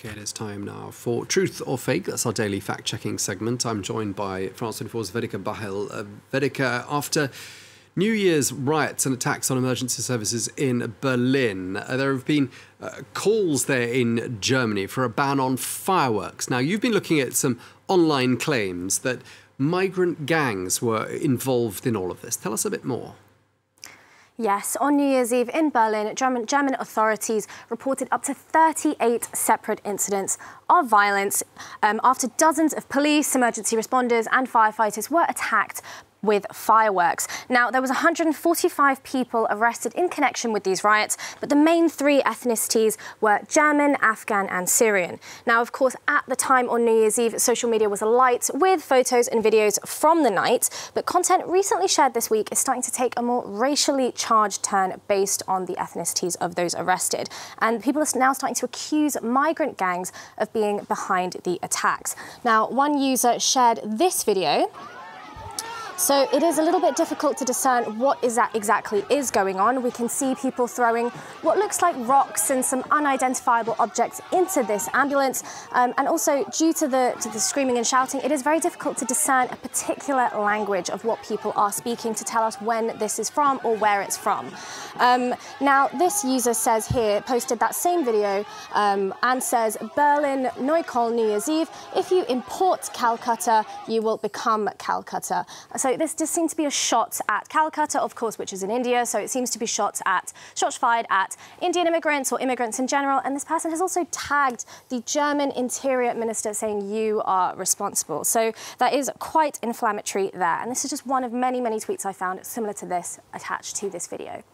Okay, it is time now for Truth or Fake. That's our daily fact-checking segment. I'm joined by France 24's Vedika Bahl. Vedika, after New Year's riots and attacks on emergency services in Berlin, there have been calls there in Germany for a ban on fireworks. Now, you've been looking at some online claims that migrant gangs were involved in all of this. Tell us a bit more. Yes, on New Year's Eve in Berlin, German authorities reported up to 38 separate incidents of violence after dozens of police, emergency responders and firefighters were attacked with fireworks. Now, there was 145 people arrested in connection with these riots, but the main three ethnicities were German, Afghan and Syrian. Now, of course, at the time on New Year's Eve, social media was alight with photos and videos from the night, but content recently shared this week is starting to take a more racially charged turn based on the ethnicities of those arrested. And people are now starting to accuse migrant gangs of being behind the attacks. Now, one user shared this video. So it is a little bit difficult to discern what exactly is going on. We can see people throwing what looks like rocks and some unidentifiable objects into this ambulance. And also, due to the screaming and shouting, it is very difficult to discern a particular language of what people are speaking to tell us when this is from or where it's from. Now, this user says here, posted that same video and says, Berlin, Neukölln, New Year's Eve, if you import Calcutta, you will become Calcutta. So this does seem to be a shot at Calcutta, of course, which is in India. So it seems to be shots fired at Indian immigrants or immigrants in general. And this person has also tagged the German Interior Minister saying you are responsible. So that is quite inflammatory there. And this is just one of many, many tweets I found similar to this attached to this video.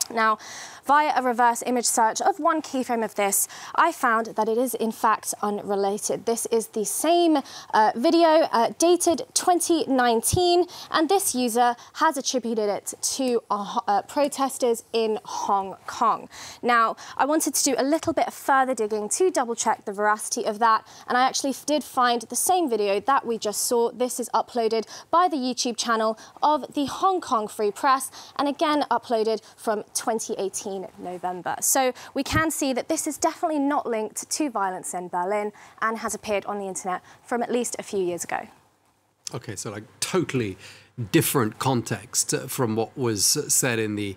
Now, via a reverse image search of one keyframe of this, I found that it is in fact unrelated. This is the same video dated 2019, and this user has attributed it to protesters in Hong Kong. Now, I wanted to do a little bit of further digging to double check the veracity of that, and I actually did find the same video that we just saw. This is uploaded by the YouTube channel of the Hong Kong Free Press, and again uploaded from 2018 November. So we can see that this is definitely not linked to violence in Berlin and has appeared on the internet from at least a few years ago. Okay, so like totally different context from what was said in the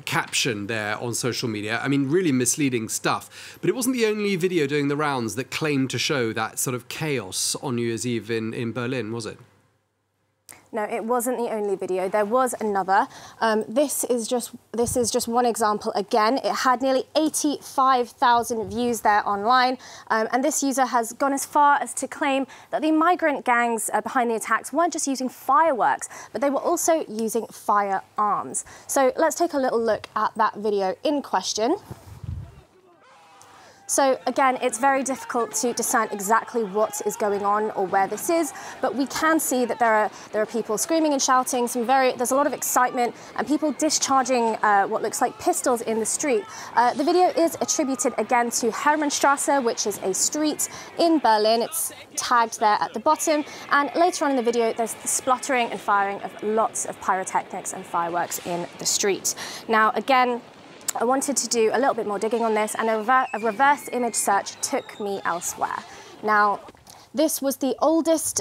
caption there on social media. I mean, really misleading stuff. But it wasn't the only video doing the rounds that claimed to show that sort of chaos on New Year's Eve in Berlin, was it? No, it wasn't the only video. There was another. This is just one example. Again, it had nearly 85,000 views there online, and this user has gone as far as to claim that the migrant gangs behind the attacks weren't just using fireworks, but they were also using firearms. So let's take a little look at that video in question. So again, it's very difficult to discern exactly what is going on or where this is, but we can see that there are people screaming and shouting. There's a lot of excitement and people discharging what looks like pistols in the street. The video is attributed again to Hermannstrasse, which is a street in Berlin. It's tagged there at the bottom, and later on in the video, there's the spluttering and firing of lots of pyrotechnics and fireworks in the street. Now, again, I wanted to do a little bit more digging on this, and a reverse image search took me elsewhere. Now, this was the oldest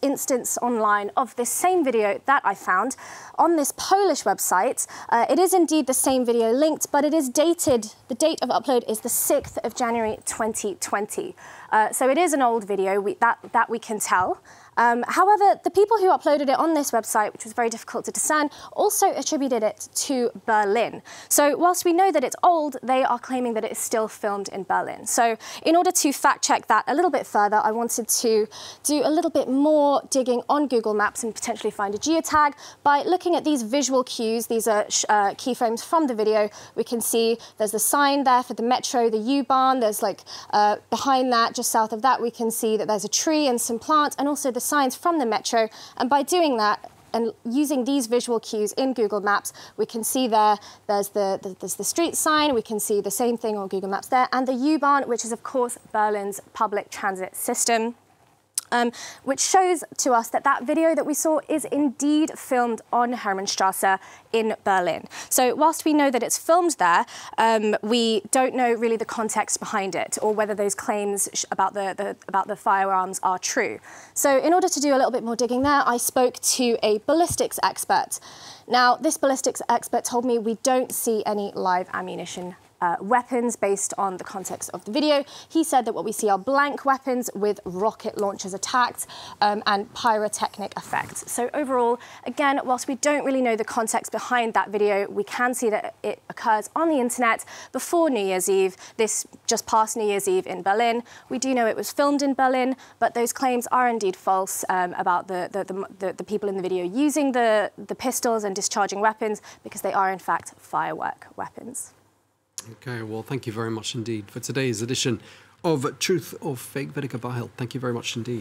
instance online of this same video that I found on this Polish website. It is indeed the same video linked, but it is dated, the date of upload is the 6th of January 2020. So it is an old video, that we can tell. However, the people who uploaded it on this website, which was very difficult to discern, also attributed it to Berlin. So whilst we know that it's old, they are claiming that it is still filmed in Berlin. So in order to fact check that a little bit further, I wanted to do a little bit more digging on Google Maps and potentially find a geotag. By looking at these visual cues, these are keyframes from the video, we can see there's the sign there for the metro, the U-Bahn, there's like behind that, just south of that, we can see that there's a tree and some plants, and also the signs from the metro. And by doing that and using these visual cues in Google Maps, we can see there's the street sign, we can see the same thing on Google Maps there, and the U-Bahn, which is of course Berlin's public transit system. which shows to us that that video that we saw is indeed filmed on Hermannstrasse in Berlin. So whilst we know that it's filmed there, we don't know really the context behind it or whether those claims about the firearms are true. So in order to do a little bit more digging there, I spoke to a ballistics expert. Now, this ballistics expert told me we don't see any live ammunition weapons based on the context of the video. He said that what we see are blank weapons with rocket launchers attacked and pyrotechnic effects. So overall, again, whilst we don't really know the context behind that video, we can see that it occurs on the internet before New Year's Eve, this just past New Year's Eve in Berlin. We do know it was filmed in Berlin, but those claims are indeed false about the people in the video using the pistols and discharging weapons, because they are in fact firework weapons. Okay, well, thank you very much indeed for today's edition of Truth or Fake. Vedika Bahl, thank you very much indeed.